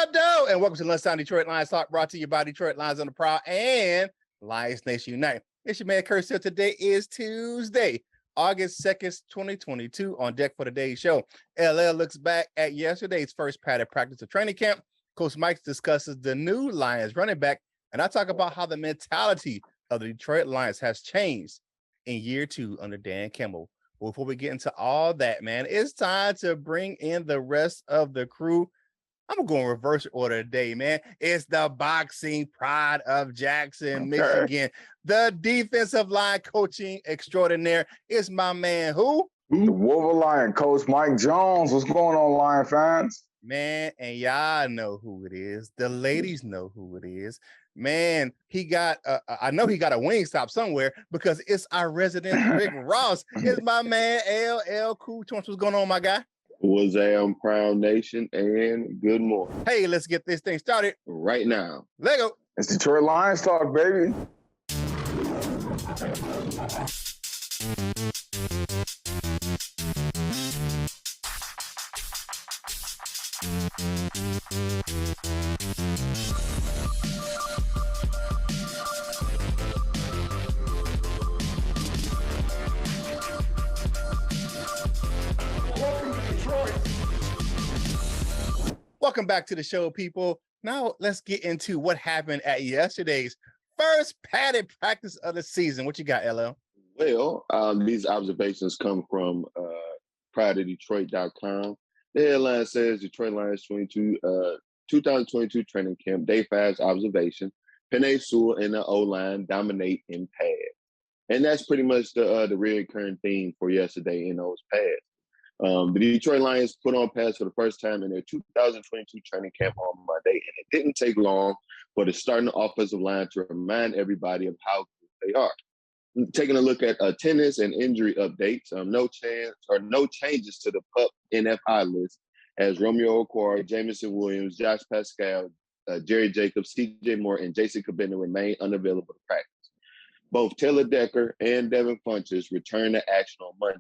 up, though? And welcome to Lunchtime Detroit Lions Talk, brought to you by Detroit Lions on the Prowl and Lions Nation Unite. It's your man, Curt. Today is Tuesday, August 2nd, 2022. On deck for today's show, LL looks back at yesterday's first padded practice of training camp. Coach Mike discusses the new Lions running back, and I talk about how the mentality of the Detroit Lions has changed in year two under Dan Campbell. Before we get into all that, man, it's time to bring in the rest of the crew. I'm going to reverse order today, man. It's the boxing pride of Jackson, Michigan. The defensive line coaching extraordinaire is my man, who? The Wolverine, Coach Mike Jones. What's going on, Lion fans? Man, and y'all know who it is. The ladies know who it is. Man, he got, I know he got a wing stop somewhere because it's our resident Rick Ross. It's my man, LL Cool Jones. What's going on, my guy? What's up, Prowl Nation, and good morning. Hey, let's get this thing started right now. Let go. It's Detroit Lions Talk, baby. Welcome back to the show, people. Now let's get into what happened at yesterday's first padded practice of the season. What you got, LL? Well, these observations come from PrideOfDetroit.com. The headline says Detroit Lions 2022 training camp, day 5's observation. Penei Sewell and the O-line dominate in pads. And that's pretty much the recurring theme for yesterday in those pads. The Detroit Lions put on pads for the first time in their 2022 training camp on Monday, and it didn't take long for the starting offensive line to remind everybody of how good they are. Taking a look at attendance and injury updates, no changes to the PUP NFI list, as Romeo Okwara, Jamison Williams, Josh Pascal, Jerry Jacobs, C.J. Moore, and J.C. Cabinda remain unavailable to practice. Both Taylor Decker and Devin Funchess returned to action on Monday.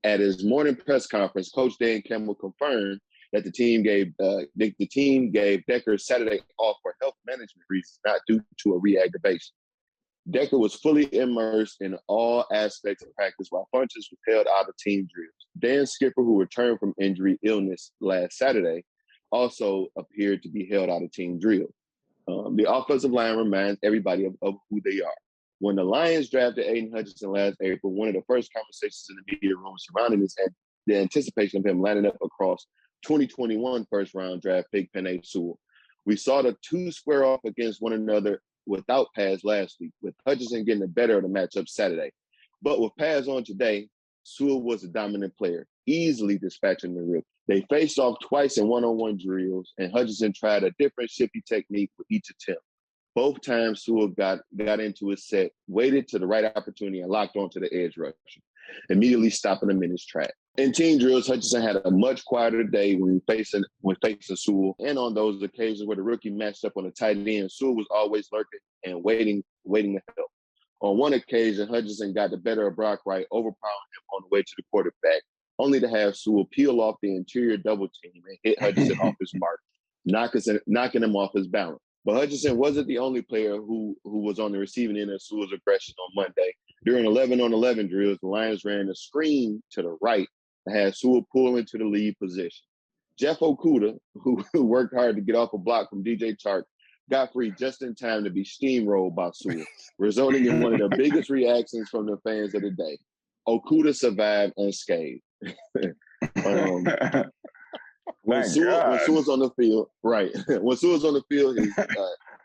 At his morning press conference, Coach Dan Campbell confirmed that the team gave Decker Saturday off for health management reasons, not due to a reactivation. Decker was fully immersed in all aspects of practice while Funchess was held out of team drills. Dan Skipper, who returned from injury illness last Saturday, also appeared to be held out of team drills. The offensive line reminds everybody of who they are. When the Lions drafted Aiden Hutchinson last April, one of the first conversations in the media room surrounding this and the anticipation of him lining up across 2021 first-round draft pick Penei Sewell. We saw the two square off against one another without pads last week, with Hutchinson getting the better of the matchup Saturday. But with pads on today, Sewell was a dominant player, easily dispatching the rip. They faced off twice in one-on-one drills, and Hutchinson tried a different shifty technique with each attempt. Both times Sewell got into his set, waited to the right opportunity, and locked onto the edge rusher, immediately stopping him in his track. In team drills, Hutchinson had a much quieter day when facing Sewell, and on those occasions where the rookie matched up on the tight end, Sewell was always lurking and waiting to help. On one occasion, Hutchinson got the better of Brock Wright, overpowering him on the way to the quarterback, only to have Sewell peel off the interior double team and hit Hutchinson off his mark, knocking him off his balance. But Hutchinson wasn't the only player who was on the receiving end of Sewell's aggression on Monday. During 11-on-11 drills, the Lions ran a screen to the right and had Sewell pull into the lead position. Jeff Okudah, who worked hard to get off a block from DJ Chark, got free just in time to be steamrolled by Sewell, resulting in one of the biggest reactions from the fans of the day. Okudah survived unscathed. When Sewell's on the field, right? When Sewell's on the field,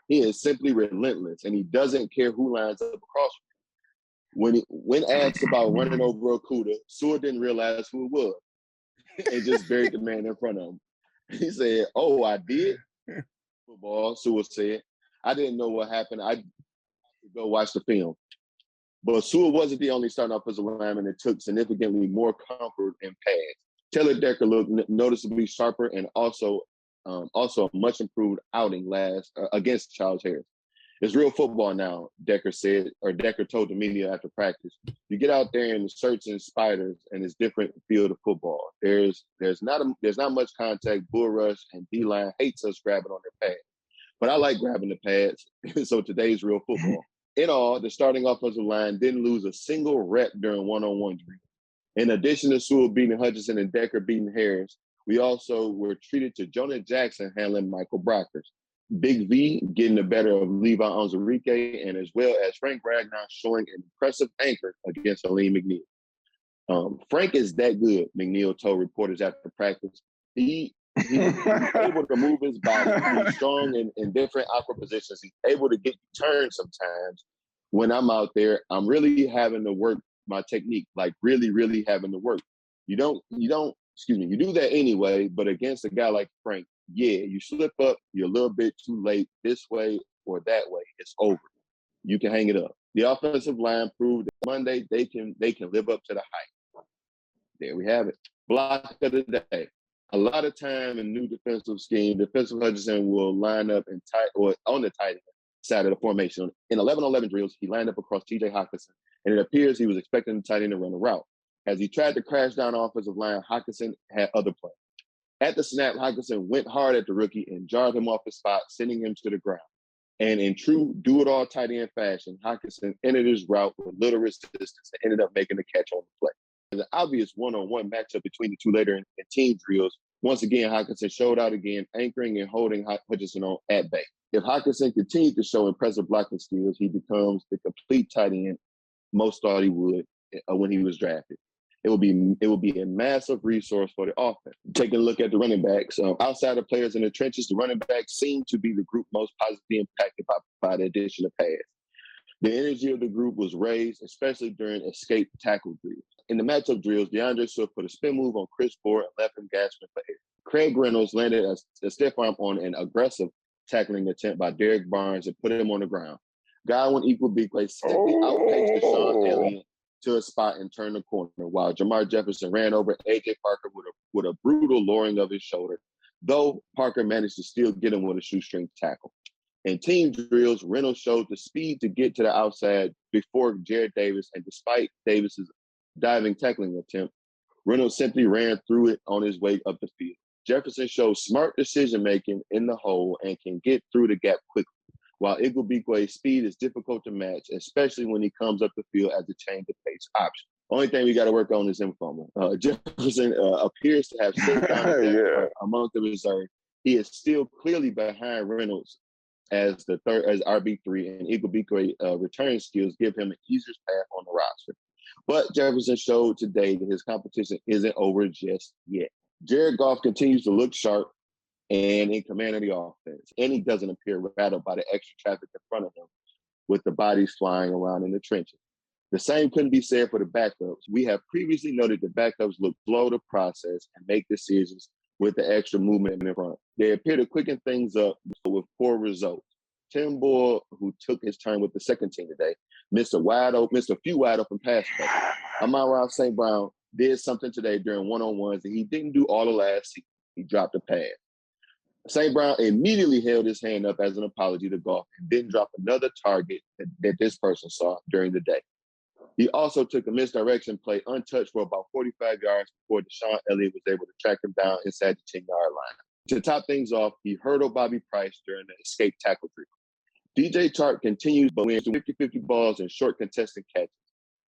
he is simply relentless, and he doesn't care who lines up across from him. When asked about running over Okudah, Sewell didn't realize who it was, and just buried the man in front of him. He said, "Oh, I did." Football, Sewell said, "I didn't know what happened. I had to go watch the film." But Sewell wasn't the only starting offensive lineman that took significantly more comfort in pads. Taylor Decker looked noticeably sharper and also a much improved outing against Charles Harris. It's real football now, Decker told the media after practice. You get out there and searching spiders, and it's different field of football. There's not much contact. Bull rush and D-line hates us grabbing on their pads. But I like grabbing the pads, so today's real football. In all, the starting offensive line didn't lose a single rep during one-on-one drills. In addition to Sewell beating Hutchinson and Decker beating Harris, we also were treated to Jonah Jackson handling Michael Brockers. Big V getting the better of Levi Onwuzurike, and as well as Frank Ragnar showing an impressive anchor against Aleem McNeil. Frank is that good, McNeil told reporters after practice. He's able to move his body. He's strong in different awkward positions. He's able to get turned sometimes. When I'm out there, I'm really having to work my technique, like really, really having to work. You do that anyway, but against a guy like Frank, yeah, you slip up, you're a little bit too late this way or that way, it's over. You can hang it up. The offensive line proved that Monday they can live up to the hype. There we have it. Block of the day. A lot of time in new defensive scheme, defensive Hutchinson will line up in tight or on the tight end side of the formation. In 11-on-11 drills, he lined up across T.J. Hockenson, and it appears he was expecting the tight end to run a route. As he tried to crash down offensive line, Hockenson had other plans. At the snap, Hockenson went hard at the rookie and jarred him off his spot, sending him to the ground. And in true do-it-all tight end fashion, Hockenson entered his route with little resistance and ended up making the catch on the play. The obvious one-on-one matchup between the two later in team drills. Once again, Hockenson showed out again, anchoring and holding Hutchinson on at bay. If Hockenson continues to show impressive blocking skills, he becomes the complete tight end most thought he would when he was drafted. It will be a massive resource for the offense. Taking a look at the running backs, outside of players in the trenches, the running backs seem to be the group most positively impacted by the addition of pass. The energy of the group was raised, especially during escape tackle drills. In the matchup drills, DeAndre Swift put a spin move on Chris Ford and left him gasping for air. Craig Reynolds landed a stiff arm on an aggressive tackling attempt by Derek Barnes and put him on the ground. Godwin Igwebuike simply outpaced Deshaun Elliott to a spot and turned the corner, while Jamar Jefferson ran over A.J. Parker with a brutal lowering of his shoulder, though Parker managed to still get him with a shoestring tackle. In team drills, Reynolds showed the speed to get to the outside before Jared Davis, and despite Davis's diving tackling attempt, Reynolds simply ran through it on his way up the field. Jefferson showed smart decision-making in the hole and can get through the gap quickly, while Igwebuike's speed is difficult to match, especially when he comes up the field as a change of pace option. Only thing we got to work on is informal. Jefferson appears to have sit down among the reserve. He is still clearly behind Reynolds as RB3, and Igwebuike return skills give him an easier path on the roster. But Jefferson showed today that his competition isn't over just yet. Jared Goff continues to look sharp and in command of the offense, and he doesn't appear rattled by the extra traffic in front of him with the bodies flying around in the trenches. The same couldn't be said for the backups. We have previously noted the backups look slow to process and make decisions with the extra movement in front. They appear to quicken things up with poor results. Tim Boyle, who took his turn with the second team today, missed a few wide open pass plays. Amon-Ra St. Brown did something today during one-on-ones that he didn't do all of last season. He dropped a pass. St. Brown immediately held his hand up as an apology to Goff and didn't drop another target that this person saw during the day. He also took a misdirection play untouched for about 45 yards before Deshaun Elliott was able to track him down inside the 10-yard line. To top things off, he hurdled Bobby Price during the escape tackle drill. DJ Chark continues but wins 50-50 balls and short contested catches,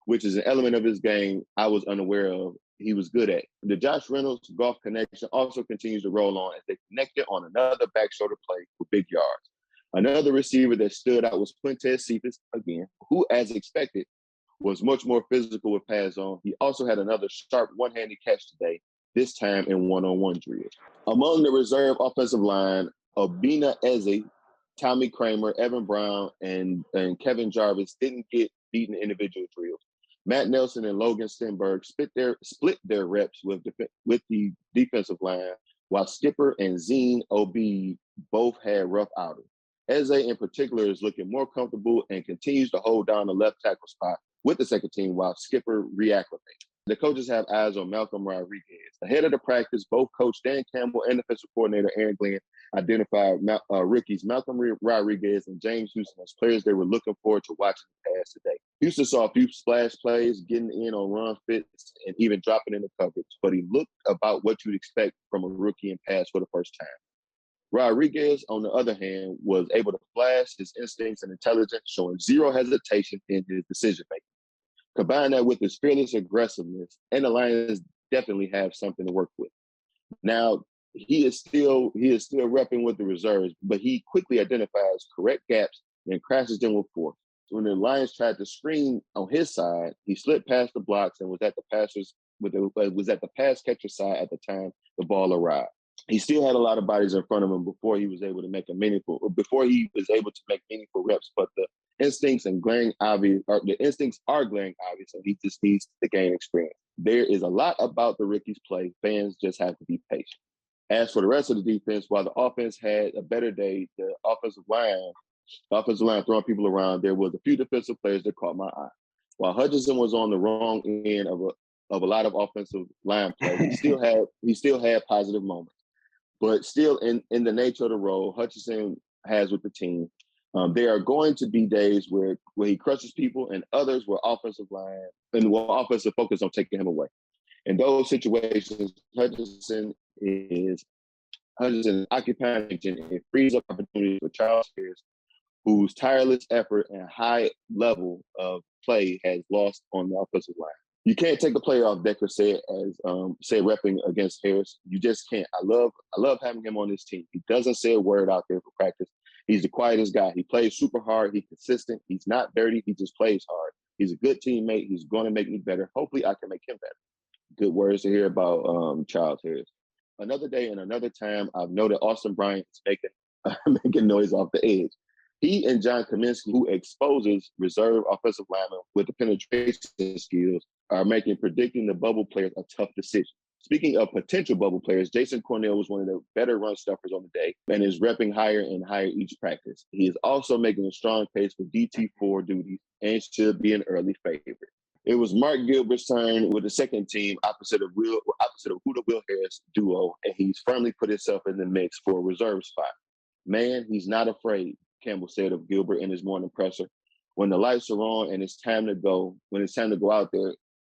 which is an element of his game I was unaware of he was good at. The Josh Reynolds Goff connection also continues to roll on as they connected on another back shoulder play for big yards. Another receiver that stood out was Quintez Cephas, again, who, as expected, was much more physical with pass on. He also had another sharp one-handed catch today, this time in one-on-one drills. Among the reserve offensive line, Obinna Eze, Tommy Kramer, Evan Brown, and Kevin Jarvis didn't get beaten individual drills. Matt Nelson and Logan Stenberg split their reps with the defensive line, while Skipper and Zine Ob both had rough outings. Eze in particular is looking more comfortable and continues to hold down the left tackle spot with the second team while Skipper reacclimates. The coaches have eyes on Malcolm Rodriguez. Ahead of the practice, both Coach Dan Campbell and defensive coordinator Aaron Glenn identified rookies Malcolm Rodriguez and James Houston as players they were looking forward to watching the pass today. Houston saw a few splash plays, getting in on run fits, and even dropping in the coverage, but he looked about what you'd expect from a rookie in pass for the first time. Rodriguez, on the other hand, was able to flash his instincts and intelligence, showing zero hesitation in his decision-making. Combine that with his fearless aggressiveness, and the Lions definitely have something to work with. Now, he is still repping with the reserves, but he quickly identifies correct gaps and crashes them with force. When the Lions tried to screen on his side, he slipped past the blocks and was at the pass catcher side at the time the ball arrived. He still had a lot of bodies in front of him before he was able to make meaningful reps, but the instincts are glaring obvious, so he just needs to gain experience. There is a lot about the rookies' play. Fans just have to be patient. As for the rest of the defense, while the offense had a better day, the offensive line throwing people around, there was a few defensive players that caught my eye. While Hutchinson was on the wrong end of a lot of offensive line play, he still had positive moments. But still, in the nature of the role Hutchinson has with the team, there are going to be days where he crushes people, and others where offensive focus on taking him away. In those situations, Hutchinson occupying and it frees up opportunities for Charles Harris, whose tireless effort and high level of play has lost on the offensive line. You can't take a player off Decker said repping against Harris. You just can't. I love having him on this team. He doesn't say a word out there for practice. He's the quietest guy. He plays super hard. He's consistent. He's not dirty. He just plays hard. He's a good teammate. He's going to make me better. Hopefully I can make him better. Good words to hear about Charles Harris. Another day and another time, I've noted Austin Bryant is making noise off the edge. He and John Kaminsky, who exposes reserve offensive linemen with the penetration skills, are predicting the bubble players a tough decision. Speaking of potential bubble players, Jason Cornell was one of the better run stuffers on the day and is repping higher and higher each practice. He is also making a strong case for DT4 duties and should be an early favorite. It was Mark Gilbert's turn with the second team opposite of who the Will Harris duo, and he's firmly put himself in the mix for a reserve spot. Man, he's not afraid, Campbell said of Gilbert in his morning presser. When the lights are on and it's time to go out there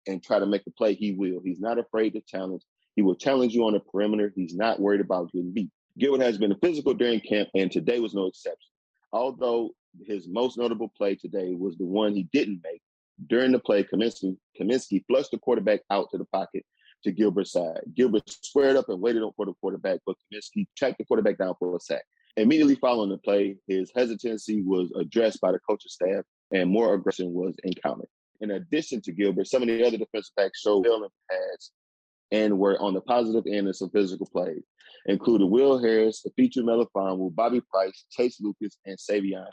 and try to make a play, he will. He's not afraid to challenge. He will challenge you on the perimeter. He's not worried about getting beat. Gilbert has been physical during camp, and today was no exception. Although his most notable play today was the one he didn't make. During the play, Kaminsky flushed the quarterback out to the pocket to Gilbert's side. Gilbert squared up and waited for the quarterback, but Kaminsky tracked the quarterback down for a sack. Immediately following the play, his hesitancy was addressed by the coaching staff, and more aggression was encountered. In addition to Gilbert, some of the other defensive backs showed well in pads and were on the positive end of some physical plays, including Will Harris, Afitu Melifonwu, Bobby Price, Chase Lucas, and Savion.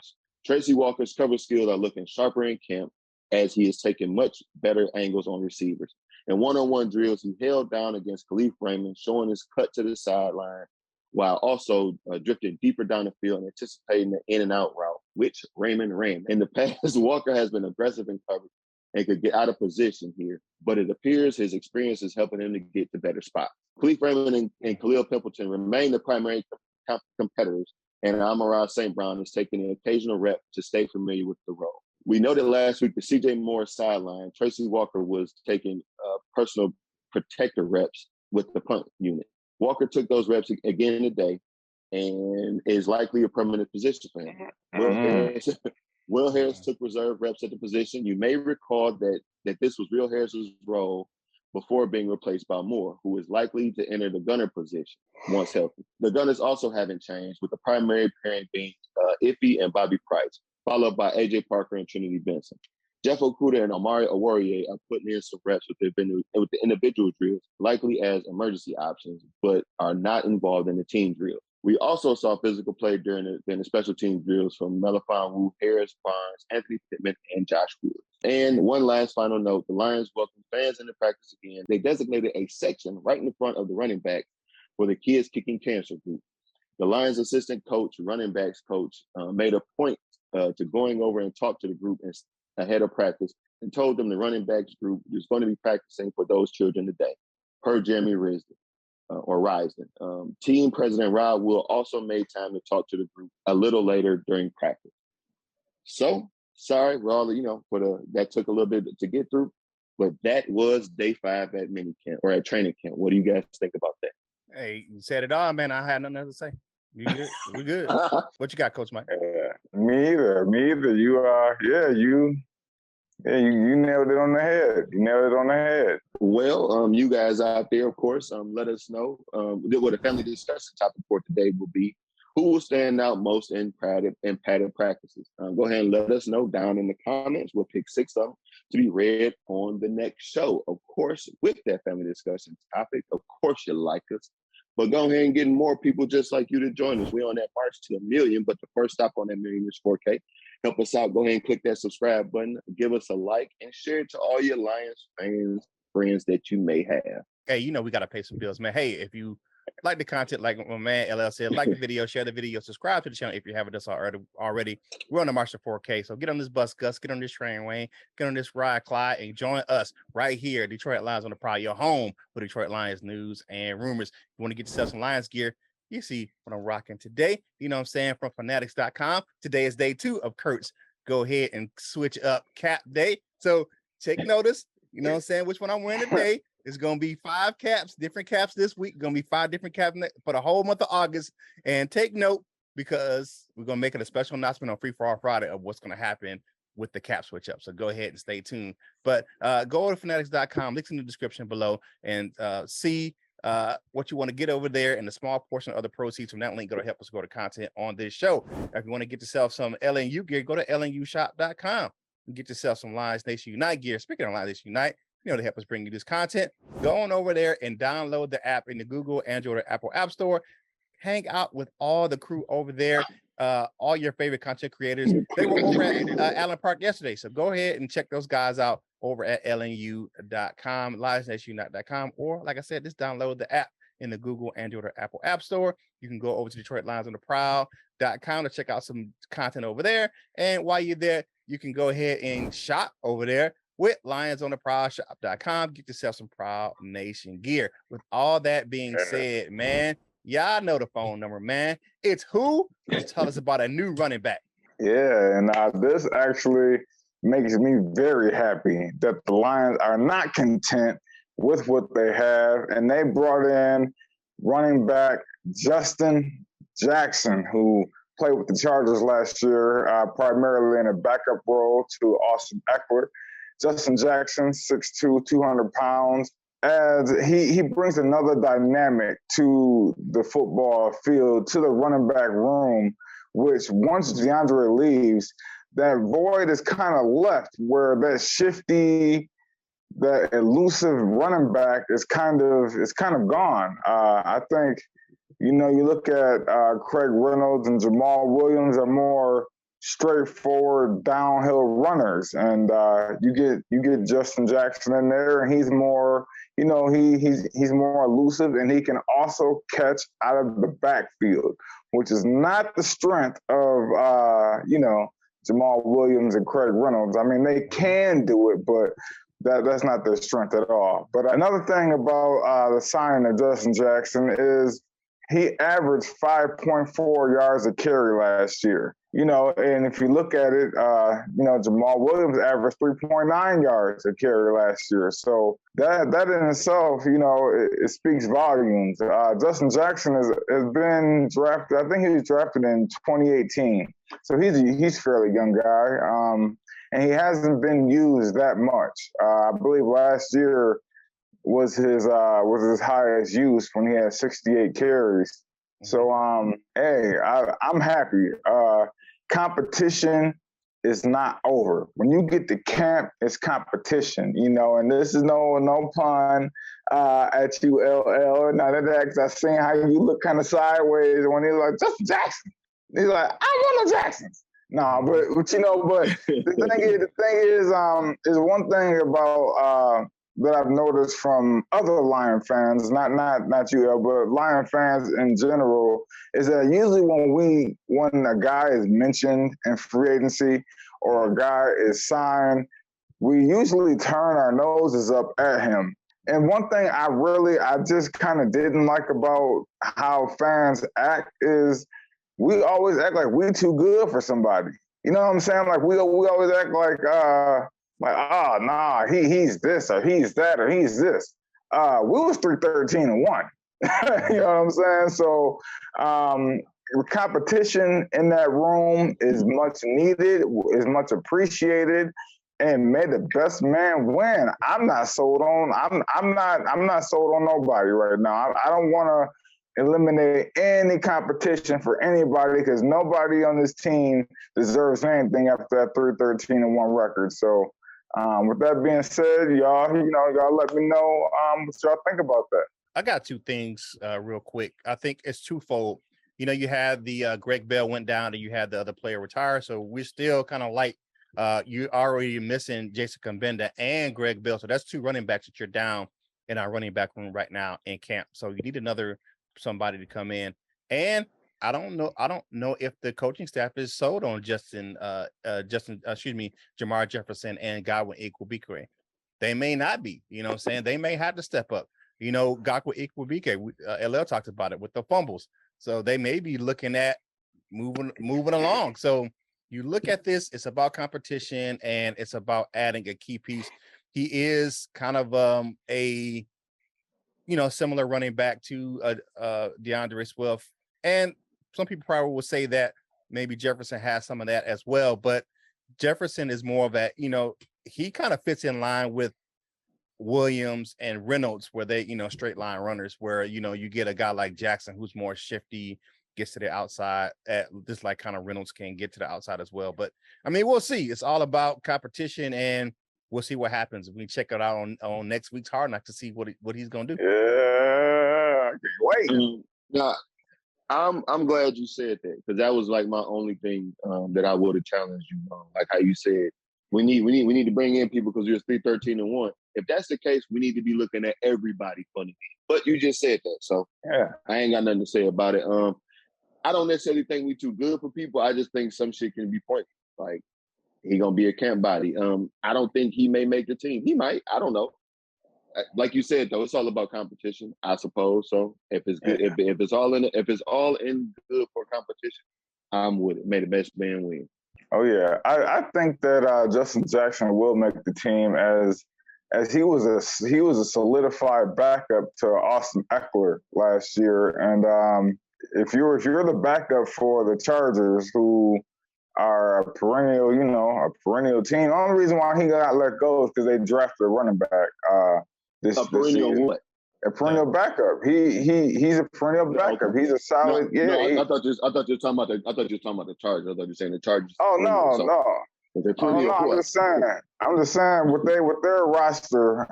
Tracy Walker's cover skills are looking sharper in camp as he is taking much better angles on receivers. In one-on-one drills, he held down against Khalif Raymond, showing his cut to the sideline, while also drifting deeper down the field and anticipating the in-and-out route, which Raymond ran. In the past, Walker has been aggressive in coverage and could get out of position here, but it appears his experience is helping him to get to better spots. Khalif Raymond and Khalil Pimpleton remain the primary competitors, and Amon-Ra St. Brown is taking an occasional rep to stay familiar with the role. We noted last week the C.J. Moore sideline. Tracy Walker was taking personal protector reps with the punt unit. Walker took those reps again today and is likely a permanent position for him. Will Harris took reserve reps at the position. You may recall that this was Will Harris's role before being replaced by Moore, who is likely to enter the gunner position once healthy. The gunners also haven't changed, with the primary pairing being Iffy and Bobby Price, followed by A.J. Parker and Trinity Benson. Jeff Okudah and Amari Oruwariye are putting in some reps with the individual drills, likely as emergency options, but are not involved in the team drill. We also saw physical play during the special team drills from Melifonwu, Harris, Barnes, Anthony Pittman, and Josh Woods. And one last final note, the Lions welcome fans into practice again. They designated a section right in the front of the running back for the Kids Kicking Cancer group. The Lions assistant coach, running backs coach, made a point to going over and talk to the group ahead of practice and told them the running backs group is going to be practicing for those children today, per Jeremy Risden. Team President Rob will also made time to talk to the group a little later during practice. So, sorry, we're all, that took a little bit to get through, but that was day 5 at minicamp or at training camp. What do you guys think about that? Hey, you said it all, man. I had nothing else to say. You good? We good. What you got, Coach Mike? Me either. You nailed it on the head. You nailed it on the head. Well, you guys out there, of course, let us know what the family discussion topic for today will be. Who will stand out most in padded practices? Go ahead and let us know down in the comments. We'll pick 6 of them to be read on the next show. Of course, with that family discussion topic, of course you like us. But go ahead and get more people just like you to join us. We're on that march to 1 million, but the first stop on that million is 4K. Help us out. Go ahead and click that subscribe button. Give us a like and share it to all your Lions friends that you may have. Hey, we got to pay some bills, man. Hey, if you like the content, like my man LL said, like the video, share the video, subscribe to the channel if you haven't done already. We're on the march to 4K. So get on this bus, Gus, get on this train, Wayne, get on this ride, Clyde, and join us right here, Detroit Lions on the Prowl, your home for Detroit Lions news and rumors. You want to get yourself some Lions gear, you see what I'm rocking today. You know what I'm saying? From fanatics.com. Today is day 2 of Curt's Go Ahead and Switch Up Cap Day. So take notice, you know what I'm saying, which one I'm wearing today. It's going to be 5 caps, different caps this week. Going to be 5 different caps for the whole month of August. And take note, because we're going to make it a special announcement on Free For All Friday of what's going to happen with the cap switch up. So go ahead and stay tuned. But go to fanatics.com, links in the description below, and see what you want to get over there. And the small portion of the proceeds from that link going to help us grow the content on this show. If you want to get yourself some LNU gear, go to lnushop.com and get yourself some Lions Nation Unite gear. Speaking of Lions Nation Unite, to help us bring you this content, go on over there and download the app in the Google, Android, or Apple App Store. Hang out with all the crew over there, all your favorite content creators. They were over at Allen Park yesterday, so go ahead and check those guys out over at lnu.com, lionsnationunite.com, or like I said, just download the app in the Google, Android, or Apple App Store. You can go over to Detroit Lions on the Prowl.com to check out some content over there. And while you're there, you can go ahead and shop over there with lionsontheprowlshop.com. Get yourself some Prowl Nation gear. With all that being said, man, y'all know the phone number, man. It's who? Tell us about a new running back. Yeah, and this actually makes me very happy that the Lions are not content with what they have, and they brought in running back Justin Jackson, who played with the Chargers last year, primarily in a backup role to Austin Eckler. Justin Jackson, 6'2", 200 pounds. As he brings another dynamic to the football field, to the running back room, which once DeAndre leaves, that void is kind of left where that shifty, that elusive running back is kind of gone. I think, you look at Craig Reynolds and Jamal Williams are more straightforward downhill runners, and you get Justin Jackson in there, and he's more, he's more elusive, and he can also catch out of the backfield, which is not the strength of Jamal Williams and Craig Reynolds. I mean, they can do it, but that's not their strength at all. But another thing about the signing of Justin Jackson is he averaged 5.4 yards a carry last year. And if you look at it, Jamal Williams averaged 3.9 yards a carry last year. So that in itself, it speaks volumes. Justin Jackson has been drafted. I think he was drafted in 2018. So he's a fairly young guy, and he hasn't been used that much. I believe last year was his highest use when he had 68 carries. So I'm happy. Competition is not over. When you get to camp, it's competition, and this is no pun at you, LL. Now that I seen how you look kind of sideways when he's like, Justin Jackson. He's like, I want no Jacksons. No, but the thing is one thing about that I've noticed from other Lion fans, not you, El, but Lion fans in general, is that usually when a guy is mentioned in free agency or a guy is signed, we usually turn our noses up at him. And one thing I just kind of didn't like about how fans act is we always act like we too good for somebody. You know what I'm saying? Like we always act like nah, he's this or he's that or he's this. We was 3-13-1. You know what I'm saying? So competition in that room is much needed, is much appreciated, and may the best man win. I'm not sold on. I'm not sold on nobody right now. I don't want to eliminate any competition for anybody because nobody on this team deserves anything after that 3-13-1 record. So with that being said, y'all let me know what y'all think about that. I got two things real quick. I think it's twofold. You had the Greg Bell went down and you had the other player retire. So we're still kind of like you already missing Jason Kambenda and Greg Bell. So that's two running backs that you're down in our running back room right now in camp. So you need somebody to come in. And I don't know if the coaching staff is sold on Jamar Jefferson and Godwin Ekwubike. They may not be, you know what I'm saying? They may have to step up. Godwin Ekwubike, LL talked about it with the fumbles. So they may be looking at moving along. So you look at this, it's about competition and it's about adding a key piece. He is kind of a similar running back to DeAndre Swift. And some people probably will say that maybe Jefferson has some of that as well. But Jefferson is more of a, he kind of fits in line with Williams and Reynolds, where they, straight line runners, where, you get a guy like Jackson who's more shifty, gets to the outside, just like kind of Reynolds can get to the outside as well. But I mean, we'll see. It's all about competition, and we'll see what happens. We check it out on next week's Hard Knock to see what he's gonna do. Yeah, I can't wait. Yeah, I'm glad you said that, because that was like my only thing that I would have challenged you on. Like how you said, we need to bring in people because you're 3-13-1. If that's the case, we need to be looking at everybody for the game. But you just said that, so yeah, I ain't got nothing to say about it. I don't necessarily think we too good for people. I just think some shit can be pointed. Like, he gonna be a camp body. I don't think he may make the team. He might. I don't know. Like you said, though, it's all about competition, I suppose. So if it's good, if it's all in good for competition, I'm with it. May the best man win. Oh yeah, I think that Justin Jackson will make the team as he was a solidified backup to Austin Eckler last year, and if you're the backup for the Chargers, who are a perennial team. The only reason why he got let go is because they drafted a running back. This perennial what? A perennial backup. He's a perennial backup. Okay. He's a solid. I thought you were talking about the Chargers. I thought you were saying the Chargers. Oh no. I'm just saying with their roster,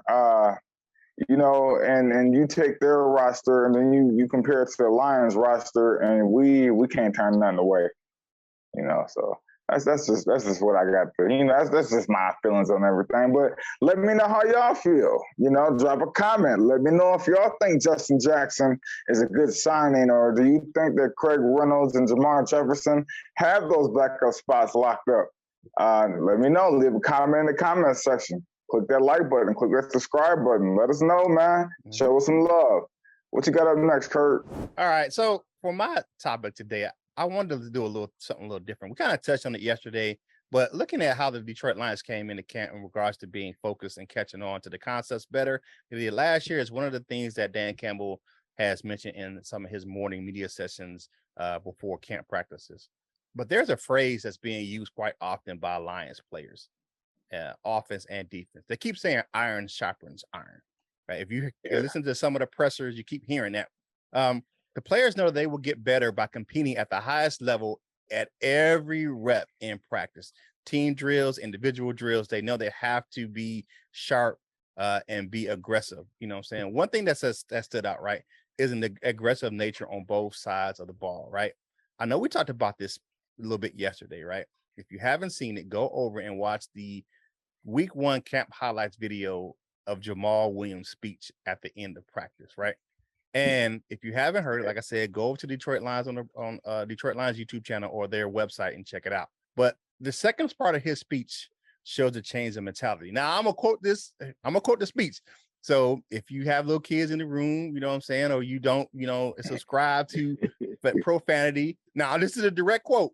and you take their roster and then you compare it to the Lions roster, and we can't turn nothing away. So that's just what I got to. That's just my feelings on everything. But let me know how y'all feel. Drop a comment. Let me know if y'all think Justin Jackson is a good signing, or do you think that Craig Reynolds and Jamar Jefferson have those backup spots locked up? Let me know. Leave a comment in the comment section. Click that like button. Click that subscribe button. Let us know, man. Show us some love. What you got up next, Curt? All right. So for my topic today, I wanted to do something a little different. We kind of touched on it yesterday, but looking at how the Detroit Lions came into camp in regards to being focused and catching on to the concepts better than they did last year is one of the things that Dan Campbell has mentioned in some of his morning media sessions before camp practices. But there's a phrase that's being used quite often by Lions players, offense and defense. They keep saying iron sharpens iron. Right? If you listen to some of the pressers, you keep hearing that. The players know they will get better by competing at the highest level at every rep in practice. Team drills, individual drills, they know they have to be sharp and be aggressive. You know what I'm saying? One thing that stood out, right, is an aggressive nature on both sides of the ball, right? I know we talked about this a little bit yesterday, right? If you haven't seen it, go over and watch the week 1 camp highlights video of Jamal Williams' speech at the end of practice, right? And if you haven't heard it, like I said, go over to Detroit Lions on Detroit Lions YouTube channel or their website and check it out. But the second part of his speech shows a change in mentality. Now I'm gonna quote this. I'm gonna quote the speech. So if you have little kids in the room, you know what I'm saying, or you don't, subscribe to profanity. Now this is a direct quote.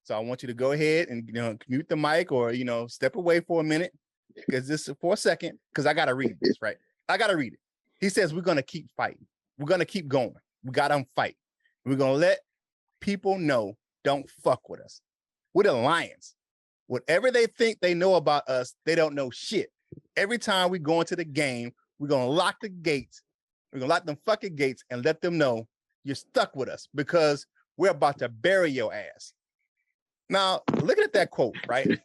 So I want you to go ahead and mute the mic or step away for a minute because this is for a second because I gotta read this, right? I gotta read it. He says we're gonna keep fighting. We're gonna keep going. We gotta fight. We're gonna let people know don't fuck with us. We're the Lions. Whatever they think they know about us, they don't know shit. Every time we go into the game, we're going to lock the gates. We're going to lock them fucking gates and let them know you're stuck with us because we're about to bury your ass. Now, looking at that quote, right?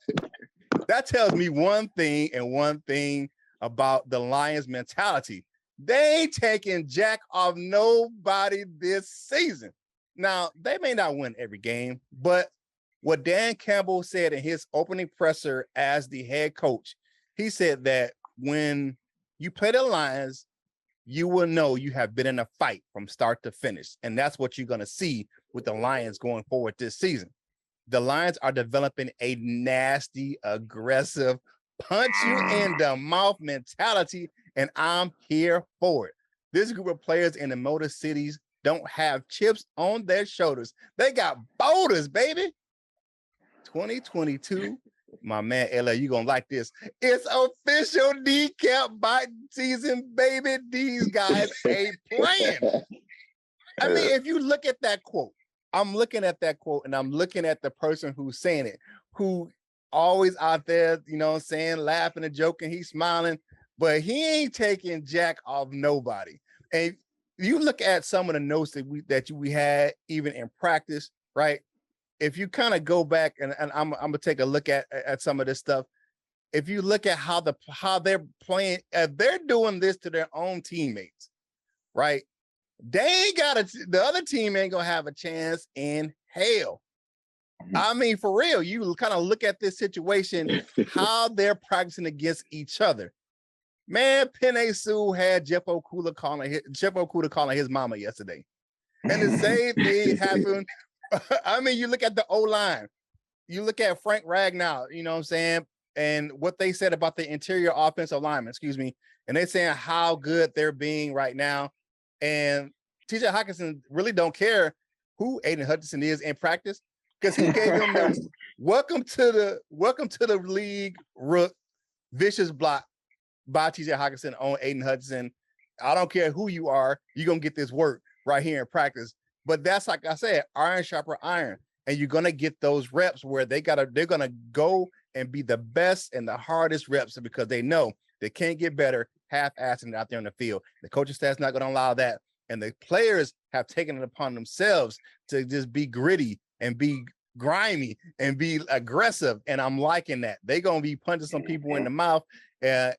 That tells me one thing and one thing about the Lions mentality. They ain't taking jack off nobody this season. Now, they may not win every game, but what Dan Campbell said in his opening presser as the head coach, he said that when you play the Lions, you will know you have been in a fight from start to finish. And that's what you're going to see with the Lions going forward this season. The Lions are developing a nasty, aggressive, punch you in the mouth mentality, and I'm here for it. This group of players in the Motor Cities don't have chips on their shoulders. They got boulders, baby. 2022, my man LA, you gonna like this. It's official decap biting season, baby. These guys ain't playing. I mean, if you look at that quote, I'm looking at that quote and I'm looking at the person who's saying it, who always out there, laughing and joking, he's smiling, but he ain't taking jack off nobody. And you look at some of the notes that we had even in practice, right? If you kind of go back and I'm gonna take a look at some of this stuff. If you look at how they're playing, they're doing this to their own teammates, right? They ain't the other team ain't gonna have a chance in hell. I mean, for real, you kind of look at this situation, how they're practicing against each other. Man, Penei Sewell had Jeff Okudah calling his mama yesterday. And the same thing happened. I mean, you look at the O-line, you look at Frank Ragnow, you know what I'm saying, and what they said about the interior offensive lineman, and they're saying how good they're being right now. And TJ Hockenson really don't care who Aiden Hutchinson is in practice because he gave him the welcome to the league rook vicious block by TJ Hockenson on Aiden Hutchinson. I don't care who you are, you're gonna get this work right here in practice. But that's, like I said, iron sharper iron. And you're going to get those reps where they're going to go and be the best and the hardest reps because they know they can't get better half-assing it out there on the field. The coaching staff's not going to allow that. And the players have taken it upon themselves to just be gritty and be grimy and be aggressive. And I'm liking that. They're going to be punching some people in the mouth.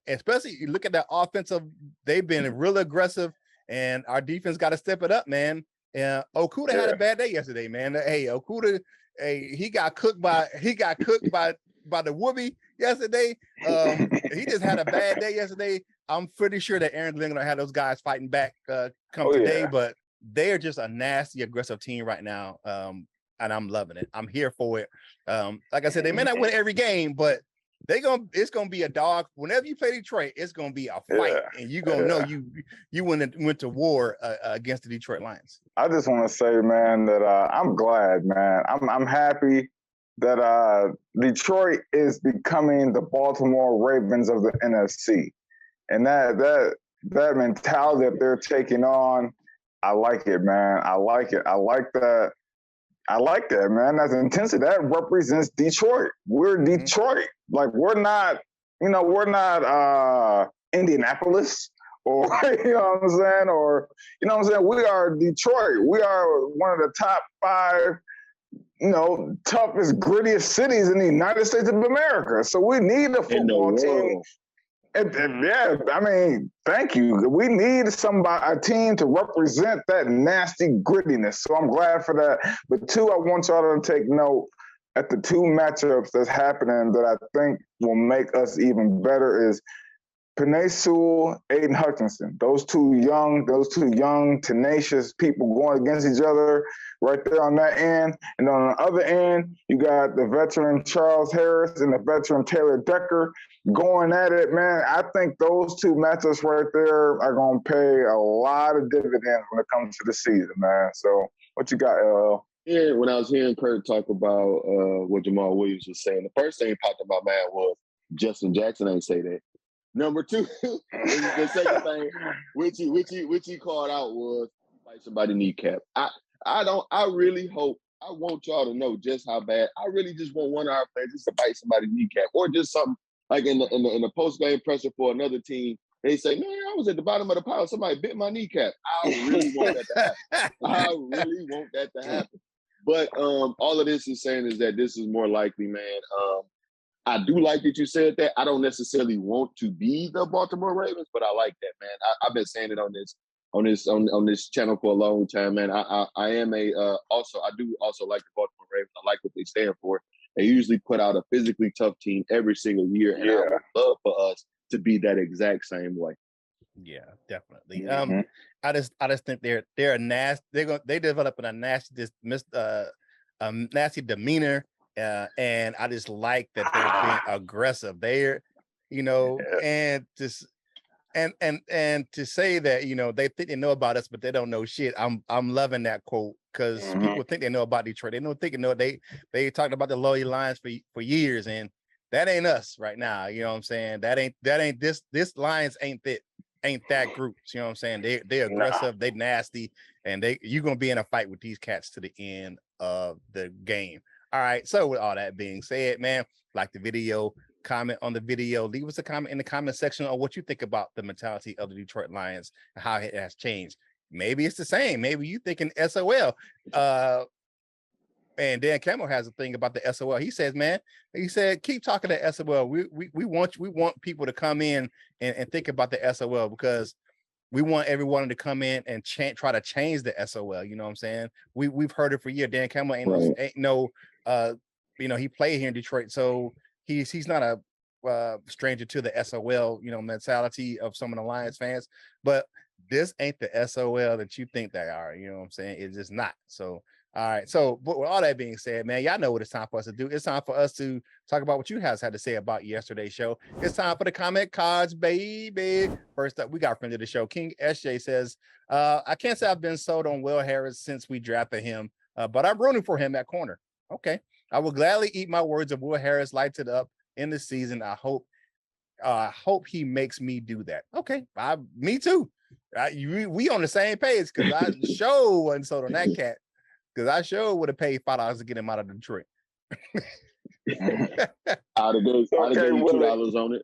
Especially you look at that offensive, they've been real aggressive. And our defense got to step it up, man. Okudah had a bad day yesterday, man. Hey, Okudah, he got cooked by the whoopee yesterday. He just had a bad day yesterday. I'm pretty sure that Aaron Glenn gonna have those guys fighting back today, but they are just a nasty, aggressive team right now. And I'm loving it. I'm here for it. Like I said, they may not win every game, but it's gonna be a dog. Whenever you play Detroit, it's gonna be a fight, and you're gonna know you went to war against the Detroit Lions. I just want to say, man, that I'm glad, man. I'm happy that Detroit is becoming the Baltimore Ravens of the NFC, and that mentality that they're taking on, I like it, man. I like it. I like that. I like that, man. That's intensity. That represents Detroit. We're Detroit. Like we're not Indianapolis or you know what I'm saying? Or you know what I'm saying? We are Detroit. We are one of the top 5, toughest, grittiest cities in the United States of America. So we need a football team. And yeah, I mean, thank you. We need a team to represent that nasty grittiness. So I'm glad for that. But 2, I want y'all to take note at the 2 matchups that's happening that I think will make us even better is Penei Sewell, Aiden Hutchinson. Those two young, tenacious people going against each other right there on that end. And on the other end, you got the veteran Charles Harris and the veteran Taylor Decker going at it, man. I think those two matchups right there are going to pay a lot of dividends when it comes to the season, man. So what you got, LL? Yeah, when I was hearing Curt talk about what Jamal Williams was saying, the first thing popped in my mind was Justin Jackson ain't say that. Number two, the second thing, which he called out was fight somebody kneecap. I really hope, I want y'all to know just how bad. I really just want one of our players just to bite somebody's kneecap, or just something like in the post game pressure for another team. They say, man, I was at the bottom of the pile. Somebody bit my kneecap. I really want that to happen. I really want that to happen. But all of this is saying is that this is more likely, man. I do like that you said that. I don't necessarily want to be the Baltimore Ravens, but I like that, man. I've been saying it on this channel for a long time, man. I am I do also like the Baltimore Ravens. I like what they stand for. They usually put out a physically tough team every single year, and I would love for us to be that exact same way. Yeah, definitely. I just think they're a nasty. They developing a nasty nasty demeanor. And I just like that they're being aggressive. They're, and to say that, they think they know about us, but they don't know shit. I'm loving that quote, because people think they know about Detroit. They talked about the Loyal Lions for years, and that ain't us right now. You know what I'm saying? That ain't this Lions ain't that group. You know what I'm saying? They're aggressive, they nasty, and you're gonna be in a fight with these cats to the end of the game. All right. So with all that being said, man, like the video, comment on the video, leave us a comment in the comment section on what you think about the mentality of the Detroit Lions and how it has changed. Maybe it's the same. Maybe you thinking SOL. And Dan Campbell has a thing about the SOL. He says, man, keep talking to SOL. We want people to come in and think about the SOL, because we want everyone to come in and try to change the SOL. You know what I'm saying? We've heard it for years. Dan Campbell ain't no he played here in Detroit, so he's not a stranger to the SOL, mentality of some of the Lions fans. But this ain't the SOL that you think they are. You know what I'm saying? It's just not. So all right. So, but with all that being said, man, y'all know what it's time for us to do. It's time for us to talk about what you guys had to say about yesterday's show. It's time for the comment cards, baby. First up, we got a friend of the show. King SJ says, I can't say I've been sold on Will Harris since we drafted him, but I'm rooting for him at corner. Okay. I will gladly eat my words if Will Harris lights it up in the season. I hope he makes me do that. Okay. Me too. We on the same page, because I sure wasn't sold on that cat. Because I sure would have paid $5 to get him out of Detroit. I'd have gave you $2 on it.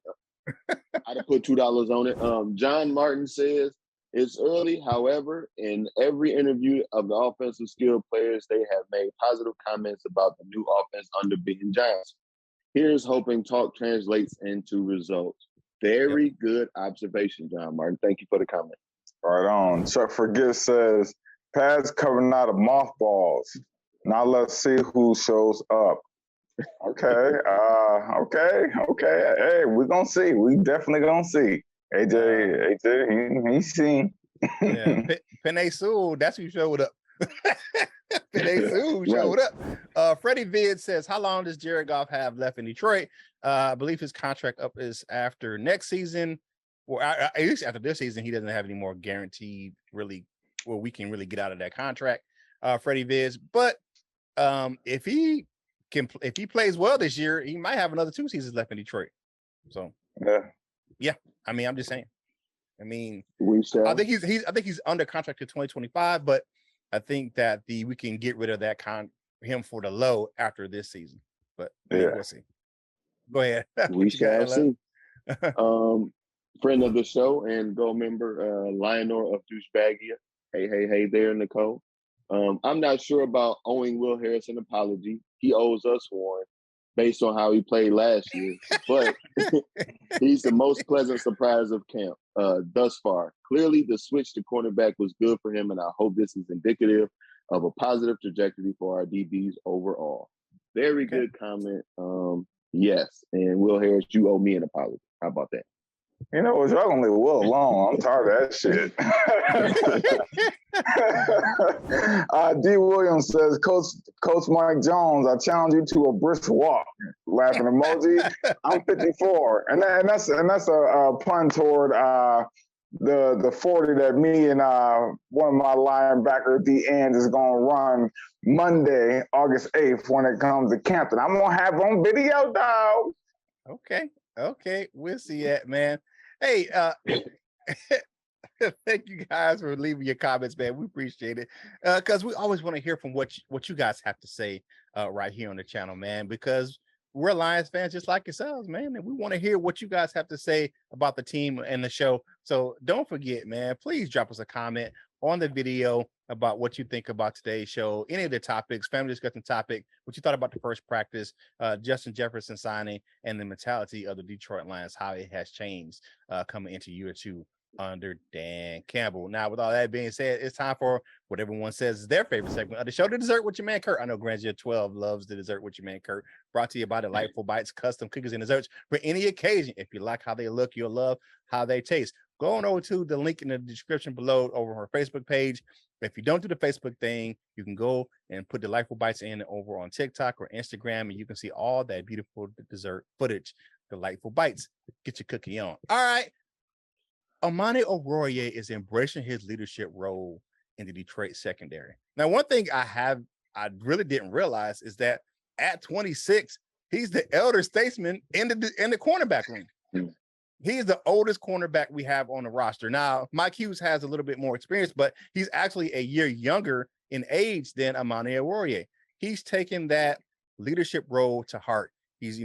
I'd have put $2 on it. John Martin says, it's early, however, in every interview of the offensive skill players, they have made positive comments about the new offense under Ben Johnson. Here's hoping talk translates into results. Very good observation, John Martin. Thank you for the comment. Right on. Chuck Forget says, pads covering out of mothballs. Now let's see who shows up. Okay. Hey, we're gonna see. We definitely gonna see. AJ, he's seen. Penei Sewell, that's who showed up. Penei Sewell showed up. Freddie Vid says, how long does Jared Goff have left in Detroit? I believe his contract up is after next season. Or at least after this season, he doesn't have any more guaranteed we can really get out of that contract, Freddie Viz. But if he plays well this year, he might have another 2 seasons left in Detroit. So yeah. I mean, I'm just saying. I mean, I think he's under contract to 2025, but I think that we can get rid of that him for the low after this season. But we'll see. Go ahead. We shall see. Friend of the show and Go member, Lionor of Douchebagia. Hey there, Nicole. I'm not sure about owing Will Harris an apology. He owes us one based on how he played last year, but he's the most pleasant surprise of camp thus far. Clearly, the switch to cornerback was good for him, and I hope this is indicative of a positive trajectory for our DBs overall. Very good comment. Yes, and Will Harris, you owe me an apology. How about that? You know what? Y'all gonna leave Will alone. I'm tired of that shit. D. Williams says, Coach Mike Jones, I challenge you to a brisk walk. Laughing emoji. I'm 54, and that's a pun toward the 40 that me and one of my linebackers at the end is gonna run Monday, August 8th when it comes to Campton. I'm gonna have on video, dog. Okay, we'll see that, man. Hey, thank you guys for leaving your comments, man. We appreciate it. Because we always want to hear from what you guys have to say right here on the channel, man, because we're Lions fans just like yourselves, man. And we want to hear what you guys have to say about the team and the show. So don't forget, man, please drop us a comment on the video about what you think about today's show, any of the topics, family discussion topic, what you thought about the first practice, Justin Jefferson signing, and the mentality of the Detroit Lions, how it has changed coming into year 2 under Dan Campbell. Now, with all that being said, it's time for what everyone says is their favorite segment of the show, the Dessert with Your Man Curt. I know Grandeur 12 loves the Dessert with Your Man Curt, brought to you by Delightful Bites, custom cookies and desserts for any occasion. If you like how they look, you'll love how they taste. Go on over to the link in the description below over her Facebook page. If you don't do the Facebook thing, you can go and put Delightful Bites in over on TikTok or Instagram, and you can see all that beautiful dessert footage. Delightful Bites. Get your cookie on. All right. Amani Oruwariye is embracing his leadership role in the Detroit secondary. Now, one thing I really didn't realize is that at 26, he's the elder statesman in the cornerback room. Mm. He's the oldest cornerback we have on the roster. Now, Mike Hughes has a little bit more experience, but he's actually a year younger in age than Amani Oruwariye. He's taken that leadership role to heart. He's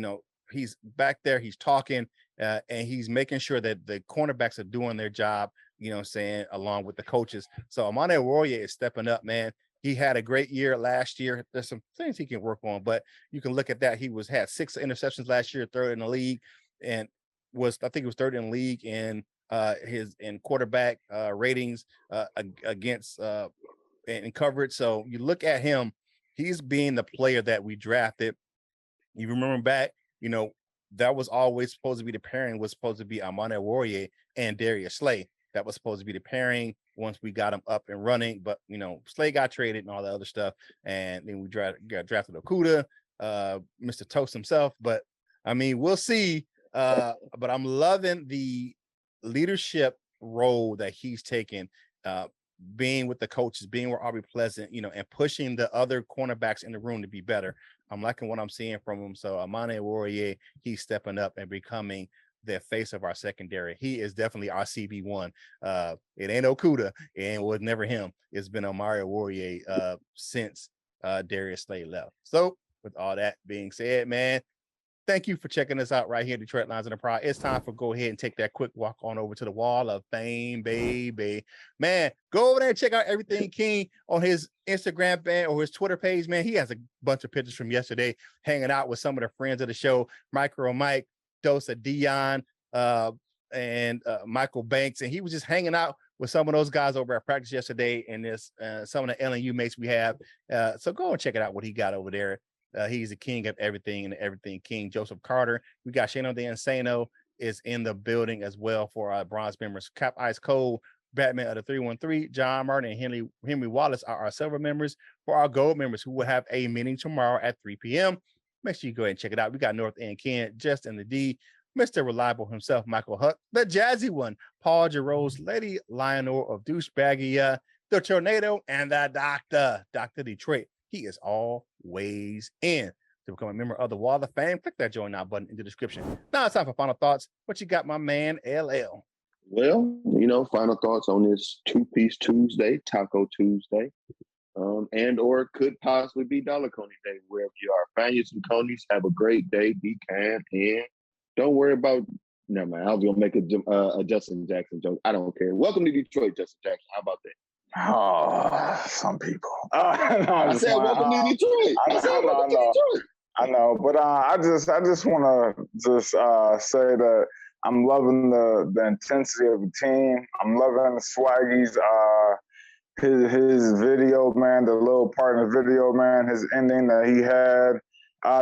back there, he's talking, and he's making sure that the cornerbacks are doing their job, along with the coaches. So Amani Oruwariye is stepping up, man. He had a great year last year. There's some things he can work on, but you can look at that. He had 6 interceptions last year, 3rd in the league, and was 3rd in the league in quarterback ratings against in coverage. So you look at him, he's being the player that we drafted. You remember back, that was always supposed to be the pairing, was supposed to be Amani Oruwariye and Darius Slay. That was supposed to be the pairing once we got him up and running. But, Slay got traded and all that other stuff. And then we got drafted Okudah, Mr. Toast himself. But, we'll see. But I'm loving the leadership role that he's taken, being with the coaches, being with Aubrey Pleasant, and pushing the other cornerbacks in the room to be better. I'm liking what I'm seeing from him. So Amani Oruwariye, he's stepping up and becoming the face of our secondary. He is definitely our CB1. It ain't Okudah, and it was never him. It's been Amani Oruwariye since Darius Slay left. So with all that being said, man, thank you for checking us out right here, Detroit Lions on the Prowl. It's time for go ahead and take that quick walk on over to the Wall of Fame, baby. Man, go over there and check out Everything King on his Instagram fan or his Twitter page, man. He has a bunch of pictures from yesterday, hanging out with some of the friends of the show, Micro Mike, Dosa Dion, and Michael Banks. And he was just hanging out with some of those guys over at practice yesterday, and this some of the LNU mates we have. So go and check it out, what he got over there. He's the king of everything and Everything King. Joseph Carter. We got Shano the Insano is in the building as well for our bronze members. Cap Ice Cold, Batman of the 313, John Martin, and Henry Wallace are our silver members. For our gold members, who will have a meeting tomorrow at 3 p.m., make sure you go ahead and check it out. We got North End Ken, Just in the D, Mr. Reliable himself, Michael Huck, the jazzy one, Paul Jarose, Lady Lionel of Douchebagia, the Tornado, and the Dr. Detroit. He is always in. To become a member of the Wall of Fame, click that join now button in the description. Now it's time for final thoughts. What you got, my man, LL? Well, final thoughts on this two-piece Tuesday, Taco Tuesday, and or it could possibly be Dollar Coney Day, wherever you are. Find you some conies, have a great day, be kind, and don't worry about, never mind, I was going to make a Justin Jackson joke. I don't care. Welcome to Detroit, Justin Jackson. How about that? Oh, some people. No, I said welcome to Detroit. I know, but I just want to say that I'm loving the intensity of the team. I'm loving the Swaggy's his video, man, the little part in the video, man, his ending that he had.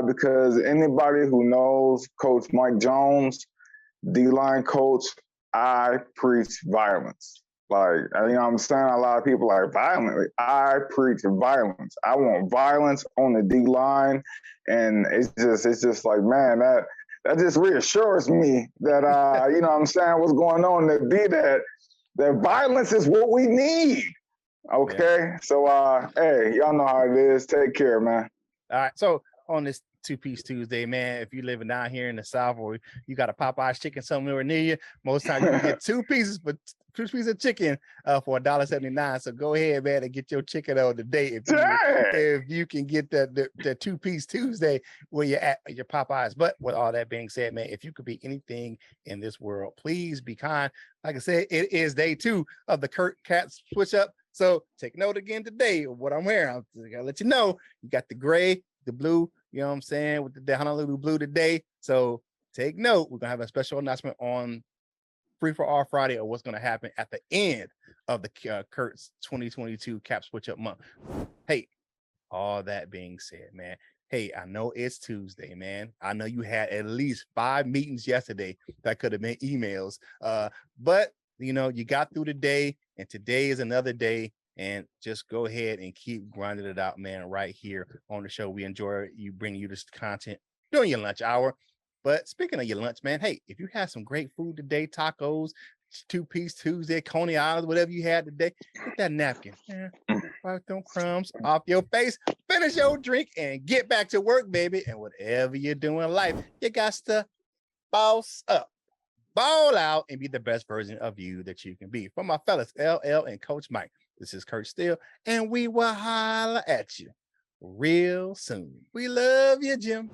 Because anybody who knows Coach Mike Jones, D-line coach, I preach violence. Like, you know what I'm saying? A lot of people are violent. I preach violence. I want violence on the D-line. And it's just like, man, that just reassures me that, you know what I'm saying, what's going on, that violence is what we need. Okay. Yeah. So, hey, y'all know how it is. Take care, man. All right. So on this Two-Piece Tuesday, man, if you're living down here in the South or you got a Popeye's chicken somewhere near you, most times you can get two pieces of chicken for $1.79. So go ahead, man, and get your chicken on today if you can get the Two-Piece Tuesday where you're at your Popeyes. But with all that being said, man, if you could be anything in this world, please be kind. Like I said, it is day 2 of the Curt Cat Switch Up. So take note again today of what I'm wearing. I gotta let you know, you got the gray, the blue, you know what I'm saying, with the Honolulu blue today. So take note, we're gonna have a special announcement on Free for All Friday of what's gonna happen at the end of the Curt's 2022 Cap Switch Up month. Hey, all that being said, man, hey, I know it's Tuesday, man. I know you had at least 5 meetings yesterday that could have been emails, but you know, you got through the day, and today is another day. And just go ahead and keep grinding it out, man, right here on the show. We enjoy you bringing you this content during your lunch hour. But speaking of your lunch, man, hey, if you had some great food today, tacos, Two-Piece Tuesday, Coney Island, whatever you had today, get that napkin, man, wipe them crumbs off your face, finish your drink, and get back to work, baby. And whatever you're doing in life, you got to boss up, ball out, and be the best version of you that you can be. For my fellas, LL and Coach Mike, this is Curt Steele, and we will holler at you real soon. We love you, Jim.